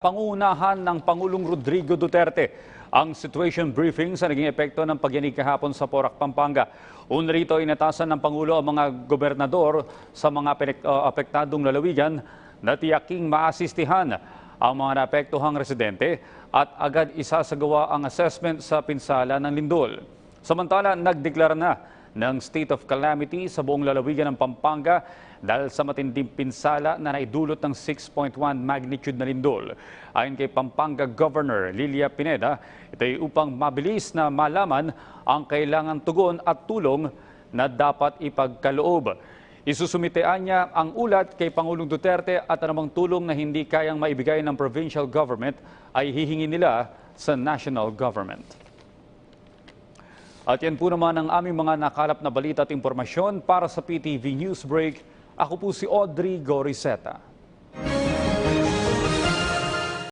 Pangunahan ng Pangulong Rodrigo Duterte ang situation briefing sa naging epekto ng pagyanig kahapon sa Porac, Pampanga. Una rito inatasan ng Pangulo ang mga gobernador sa mga apektadong lalawigan na tiyaking maasistihan ang mga naapektuhang residente at agad isasagawa ang assessment sa pinsala ng lindol. Samantala, nagdeklara na ng state of calamity sa buong lalawigan ng Pampanga dahil sa matinding pinsala na naidulot ng 6.1 magnitude na lindol. Ayon kay Pampanga Governor Lilia Pineda, ito ay upang mabilis na malaman ang kailangang tugon at tulong na dapat ipagkaloob. Isusumitean niya ang ulat kay Pangulong Duterte at anumang tulong na hindi kayang maibigay ng provincial government ay hihingi nila sa national government. At yan po naman ang aming mga nakalap na balita at impormasyon para sa PTV Newsbreak. Ako po si Audrey Goriseta.